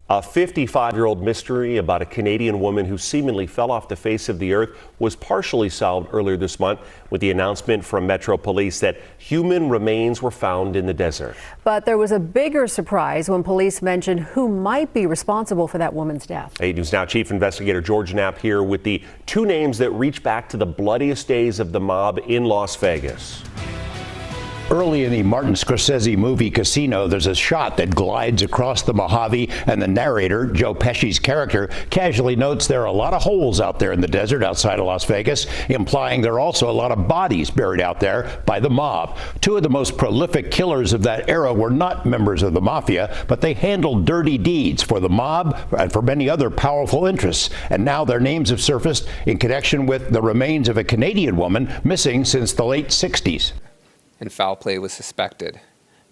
A 55-year-old mystery about a Canadian woman who seemingly fell off the face of the earth was partially solved earlier this month with the announcement from Metro Police that human remains were found in the desert. But there was a bigger surprise when police mentioned who might be responsible for that woman's death. 8 News Now Chief Investigator George Knapp here with the two names that reach back to the bloodiest days of the mob in Las Vegas. Early in the Martin Scorsese movie Casino, there's a shot that glides across the Mojave, and the narrator, Joe Pesci's character, casually notes there are a lot of holes out there in the desert outside of Las Vegas, implying there are also a lot of bodies buried out there by the mob. Two of the most prolific killers of that era were not members of the mafia, but they handled dirty deeds for the mob and for many other powerful interests. And now their names have surfaced in connection with the remains of a Canadian woman missing since the late 60s. And foul play was suspected,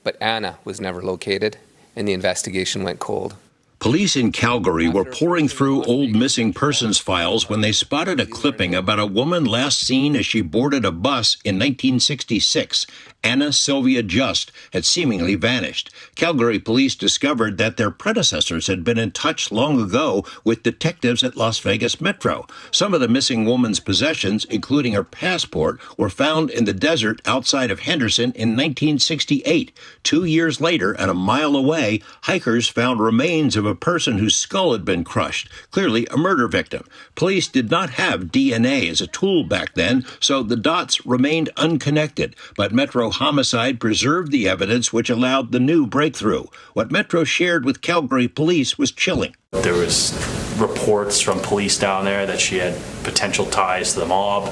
but Anna was never located, and the investigation went cold. Police in Calgary were pouring through old missing persons files when they spotted a clipping about a woman last seen as she boarded a bus in 1966. Anna Sylvia Just had seemingly vanished. Calgary police discovered that their predecessors had been in touch long ago with detectives at Las Vegas Metro. Some of the missing woman's possessions, including her passport, were found in the desert outside of Henderson in 1968. 2 years later, and a mile away, hikers found remains of a person whose skull had been crushed, clearly a murder victim. Police did not have DNA as a tool back then, so the dots remained unconnected, but Metro Homicide preserved the evidence which allowed the new breakthrough. What Metro shared with Calgary police was chilling. There was reports from police down there that she had potential ties to the mob.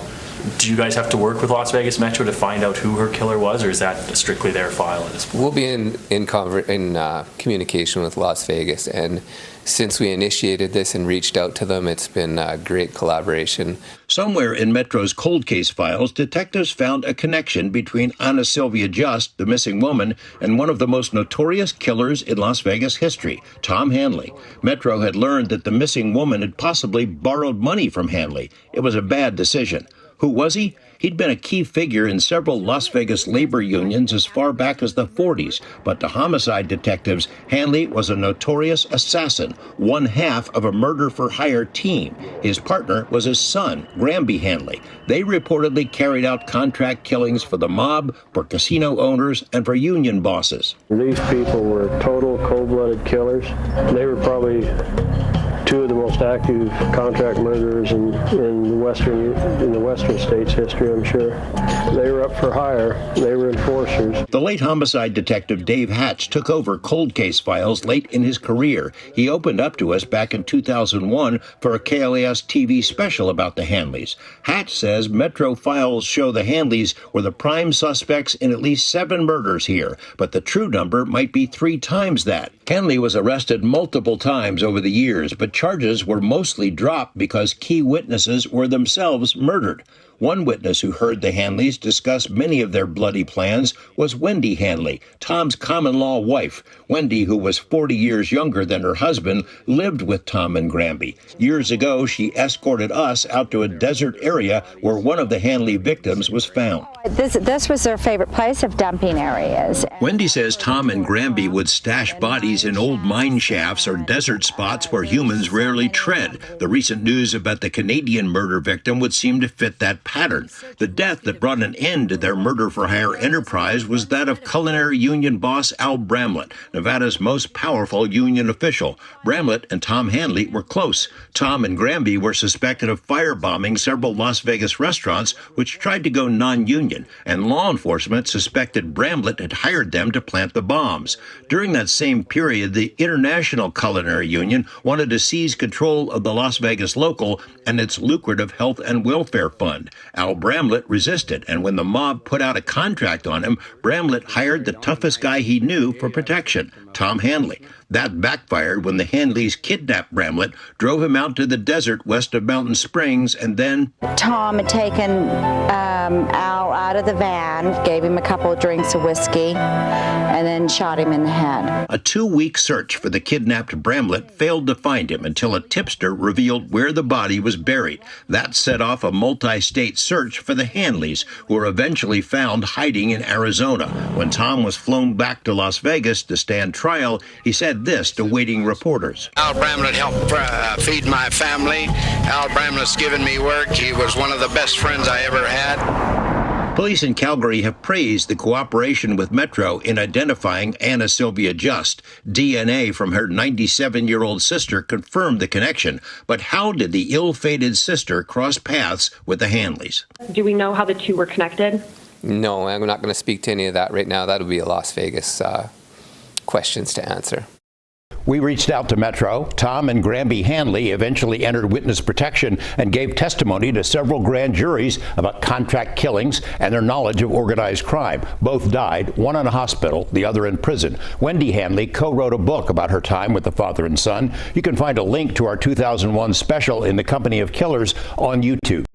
Do you guys have to work with Las Vegas Metro to find out who her killer was, or is that strictly their file at this point? We'll be in communication with Las Vegas, and since we initiated this and reached out to them, it's been a great collaboration. Somewhere in Metro's cold case files, detectives found a connection between Anna Sylvia Just, the missing woman, and one of the most notorious killers in Las Vegas history, Tom Hanley. Metro had learned that the missing woman had possibly borrowed money from Hanley. It was a bad decision. Who was he? He'd been a key figure in several Las Vegas labor unions as far back as the 40s, but to homicide detectives, Hanley was a notorious assassin, one half of a murder-for-hire team. His partner was his son, Granby Hanley. They reportedly carried out contract killings for the mob, for casino owners, and for union bosses. These people were total cold-blooded killers. They were probably two of the most active contract murderers in the western states' history, I'm sure. They were up for hire. They were enforcers. The late homicide detective Dave Hatch took over cold case files late in his career. He opened up to us back in 2001 for a KLAS TV special about the Hanleys. Hatch says Metro files show the Hanleys were the prime suspects in at least 7 murders here, but the true number might be 3 times that. Hanley was arrested multiple times over the years, but charges were mostly dropped because key witnesses were themselves murdered. One witness who heard the Hanleys discuss many of their bloody plans was Wendy Hanley, Tom's common-law wife. Wendy, who was 40 years younger than her husband, lived with Tom and Granby. Years ago, she escorted us out to a desert area where one of the Hanley victims was found. This was their favorite place of dumping areas. Wendy says Tom and Granby would stash bodies in old mine shafts or desert spots where humans rarely tread. The recent news about the Canadian murder victim would seem to fit that pattern. The death that brought an end to their murder-for-hire enterprise was that of culinary union boss Al Bramlett, Nevada's most powerful union official. Bramlett and Tom Hanley were close. Tom and Granby were suspected of firebombing several Las Vegas restaurants which tried to go non-union, and law enforcement suspected Bramlett had hired them to plant the bombs. During that same period, the International Culinary Union wanted to seize control of the Las Vegas local and its lucrative health and welfare fund. Al Bramlett resisted, and when the mob put out a contract on him, Bramlett hired the toughest guy he knew for protection, Tom Hanley. That backfired when the Hanleys kidnapped Bramlett, drove him out to the desert west of Mountain Springs, and then Tom had taken Al out of the van, gave him a couple of drinks of whiskey, and and then shot him in the head. A 2-week search for the kidnapped Bramlett failed to find him until a tipster revealed where the body was buried. That set off a multi-state search for the Hanleys, who were eventually found hiding in Arizona. When Tom was flown back to Las Vegas to stand trial, he said this to waiting reporters. Al Bramlett helped feed my family. Al Bramlett's given me work. He was one of the best friends I ever had. Police in Calgary have praised the cooperation with Metro in identifying Anna Sylvia Just. DNA from her 97-year-old sister confirmed the connection. But how did the ill-fated sister cross paths with the Hanleys? Do we know how the two were connected? No, I'm not going to speak to any of that right now. That'll be a Las Vegas questions to answer. We reached out to Metro. Tom and Granby Hanley eventually entered witness protection and gave testimony to several grand juries about contract killings and their knowledge of organized crime. Both died, one in a hospital, the other in prison. Wendy Hanley co-wrote a book about her time with the father and son. You can find a link to our 2001 special, In the Company of Killers, on YouTube.